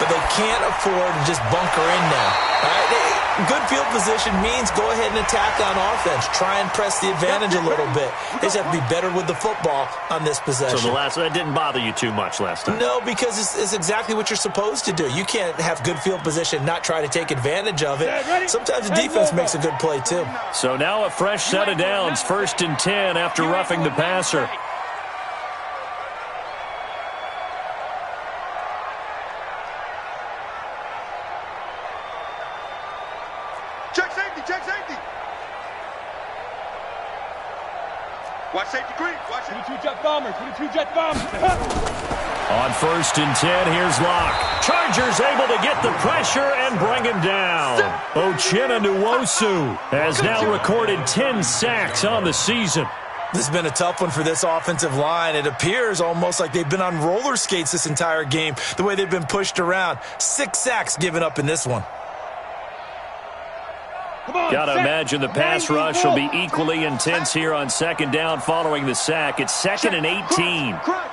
But they can't afford to just bunker in now. Right? Good field position means go ahead and attack on offense. Try and press the advantage a little bit. They just have to be better with the football on this possession. So that didn't bother you too much last time? No, because it's exactly what you're supposed to do. You can't have good field position, not try to take advantage of it. Sometimes the defense makes a good play too. So now a fresh set of downs, 1st and 10 after roughing the passer. Check safety. Watch safety creep. Watch it. 22 jet bombers. On 1st and 10, here's Locke. Chargers able to get the pressure and bring him down. Uchenna Nwosu has now recorded 10 sacks on the season. This has been a tough one for this offensive line. It appears almost like they've been on roller skates this entire game, the way they've been pushed around. 6 sacks given up in this one. Got to imagine the pass rush will be equally intense here on 2nd down following the sack. It's 2nd and 18. Crunch.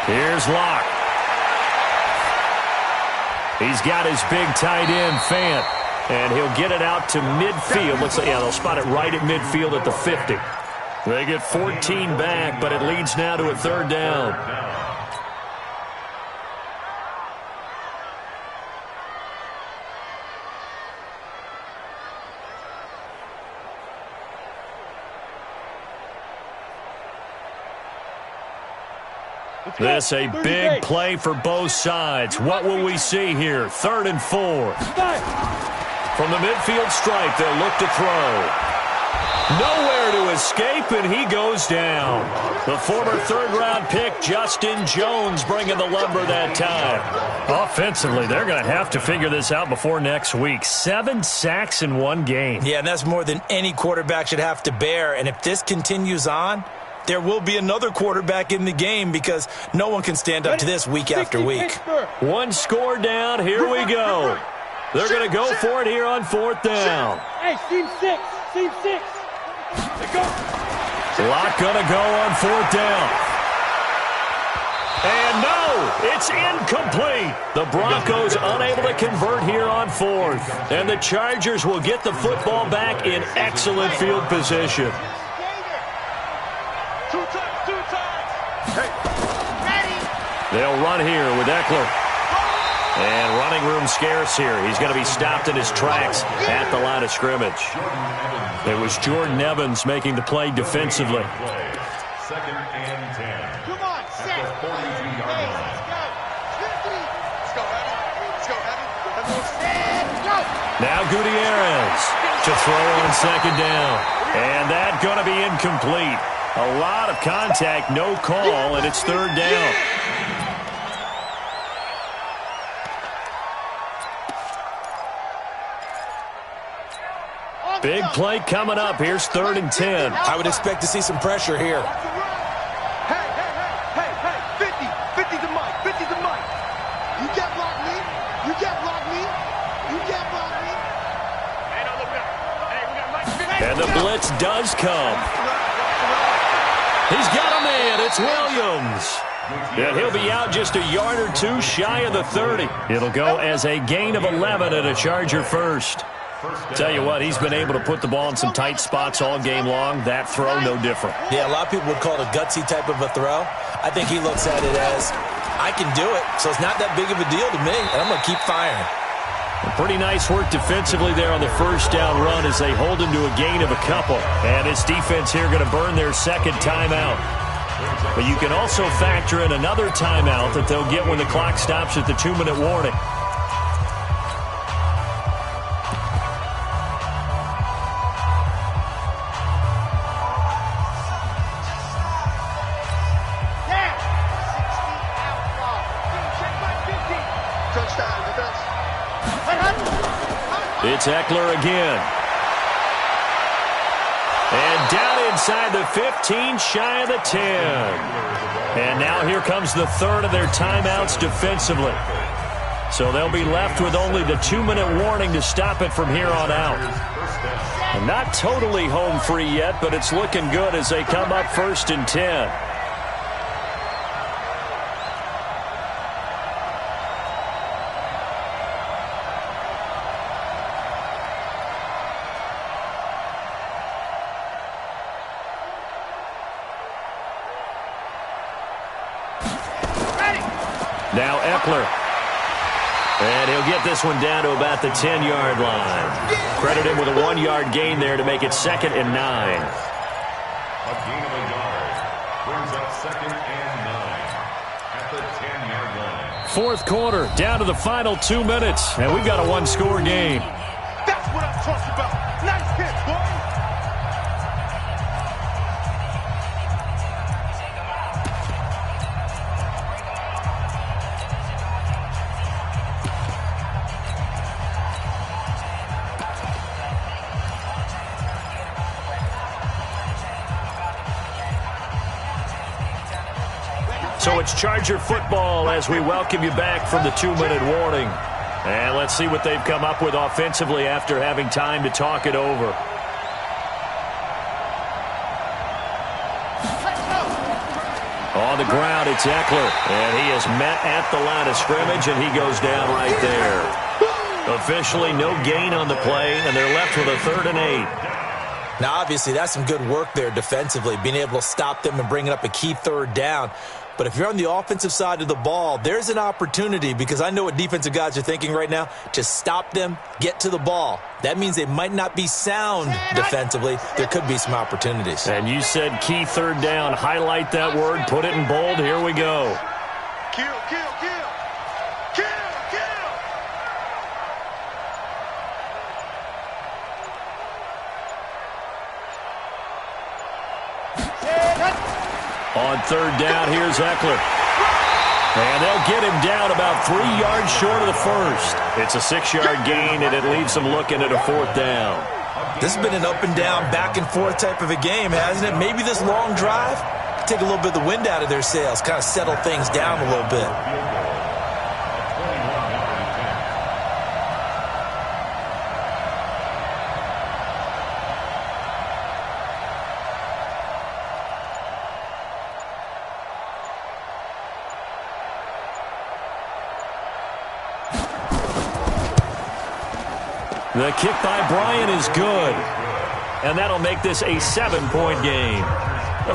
Here's Locke. He's got his big tight end, Fant. And he'll get it out to midfield. Looks like, yeah, they'll spot it right at midfield at the 50. They get 14 back, but it leads now to a third down. This a big play for both sides. What will we see here? 3rd and 4. From the midfield stripe, they'll look to throw. Nowhere to escape, and he goes down. The former 3rd-round pick, Justin Jones, bringing the lumber that time. Offensively, they're going to have to figure this out before next week. 7 sacks in one game. Yeah, and that's more than any quarterback should have to bear. And if this continues on, there will be another quarterback in the game because no one can stand up to this week after week. One score down. Here we go. They're going to go for it here on 4th down. Hey, seam 6. Seam 6. Lock going to go on 4th down. And no, it's incomplete. The Broncos unable to convert here on 4th. And the Chargers will get the football back in excellent field position. They'll run here with Eckler. And running room scarce here. He's going to be stopped in his tracks at the line of scrimmage. It was Jordan Evans making the play defensively. 2nd and 10. Come on, set. At the 42-yard line. Let's go, Let's go. Now Gutierrez to throw on 2nd down. And that's going to be incomplete. A lot of contact, no call, and it's 3rd down. Big play coming up. Here's 3rd and 10. I would expect to see some pressure here. Hey, 50 to Mike, 50 to Mike. You can't block me. You can't block me. You can't block me. And the blitz does come. He's got a man. It's Williams. And he'll be out just a yard or two shy of the 30. It'll go as a gain of 11 and a Charger first. Tell you what, he's been able to put the ball in some tight spots all game long. That throw, no different. Yeah, a lot of people would call it a gutsy type of a throw. I think he looks at it as, I can do it, so it's not that big of a deal to me, and I'm going to keep firing. Pretty nice work defensively there on the 1st down run as they hold him to a gain of a couple. And his defense here going to burn their 2nd timeout. But you can also factor in another timeout that they'll get when the clock stops at the 2-minute warning. It's Eckler again. And down inside the 15, shy of the 10. And now here comes the 3rd of their timeouts defensively. So they'll be left with only the 2-minute warning to stop it from here on out. And not totally home free yet, but it's looking good as they come up 1st and 10. Now Eckler. And he'll get this one down to about the 10-yard line. Credit him with a 1-yard gain there to make it 2nd and 9. A gain of a yard. Brings up 2nd and 9 at the 10-yard line. 4th quarter, down to the final 2 minutes. And we've got a 1-score game. That's what I'm talking about. Nice hit, boy. So it's Charger football as we welcome you back from the 2-minute warning. And let's see what they've come up with offensively after having time to talk it over. On the ground, it's Eckler. And he is met at the line of scrimmage, and he goes down right there. Officially no gain on the play, and they're left with a 3rd and 8. Now, obviously, that's some good work there defensively, being able to stop them and bringing up a key 3rd down. But if you're on the offensive side of the ball, there's an opportunity, because I know what defensive guys are thinking right now, to stop them, get to the ball. That means they might not be sound defensively. There could be some opportunities. And you said key 3rd down. Highlight that word. Put it in bold. Here we go. Kill, kill, kill. Kill, kill. On 3rd down, here's Eckler. And they'll get him down about 3 yards short of the first. It's a 6-yard gain, and it leaves them looking at a 4th down. This has been an up-and-down, back-and-forth type of a game, hasn't it? Maybe this long drive could take a little bit of the wind out of their sails, kind of settle things down a little bit. The kick by Bryant is good. And that'll make this a 7-point game.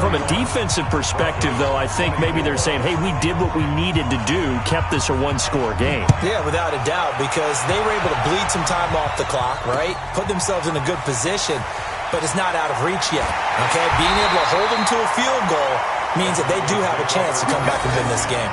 From a defensive perspective, though, I think maybe they're saying, hey, we did what we needed to do, kept this a 1-score game. Yeah, without a doubt, because they were able to bleed some time off the clock, right? Put themselves in a good position, but it's not out of reach yet, okay? Being able to hold them to a field goal means that they do have a chance to come back and win this game.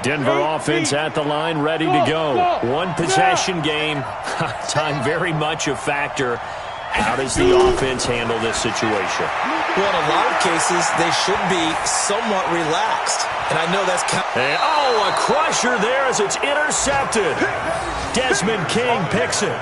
Denver offense at the line, ready to go. One possession game. Time very much a factor. How does the offense handle this situation? Well, in a lot of cases, they should be somewhat relaxed. And I know that's and, a crusher there as it's intercepted. Desmond King picks it.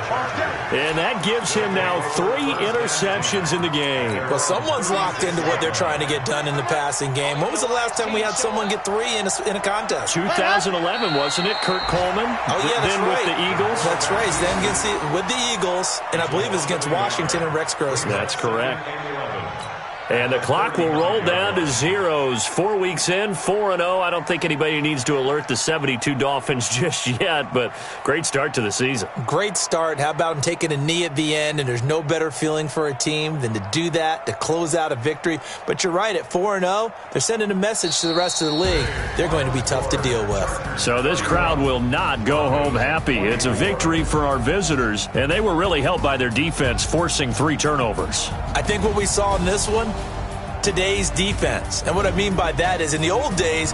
And that gives him now 3 interceptions in the game. Well, someone's locked into what they're trying to get done in the passing game. When was the last time we had someone get 3 in a contest? 2011, wasn't it? Kurt Coleman? Oh, yeah, that's then right. With the Eagles? That's right. Then with the Eagles, and I believe it was against Washington and Rex Grossman. That's correct. And the clock will roll down to zeros. 4 weeks in, 4-0. I don't think anybody needs to alert the 72 Dolphins just yet, but great start to the season. Great start. How about taking a knee at the end, and there's no better feeling for a team than to do that, to close out a victory. But you're right, at 4-0, they're sending a message to the rest of the league. They're going to be tough to deal with. So this crowd will not go home happy. It's a victory for our visitors, and they were really helped by their defense, forcing 3 turnovers. I think what we saw in this one, today's defense. And what I mean by that is in the old days,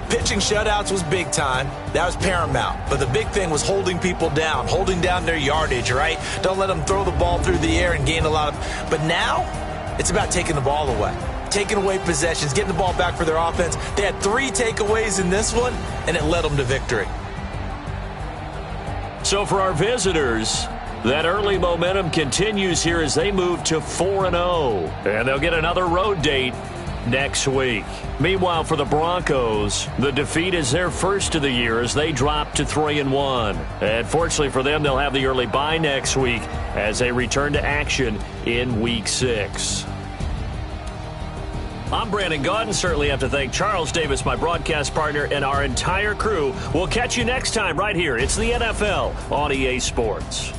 pitching shutouts was big time. That was paramount. But the big thing was holding people down, holding down their yardage, right? Don't let them throw the ball through the air and gain a lot of... But now, it's about taking the ball away. Taking away possessions, getting the ball back for their offense. They had 3 takeaways in this one, and it led them to victory. So for our visitors, that early momentum continues here as they move to 4-0. And they'll get another road date next week. Meanwhile, for the Broncos, the defeat is their first of the year as they drop to 3-1. And fortunately for them, they'll have the early bye next week as they return to action in Week 6. I'm Brandon Gaudin. Certainly have to thank Charles Davis, my broadcast partner, and our entire crew. We'll catch you next time right here. It's the NFL on EA Sports.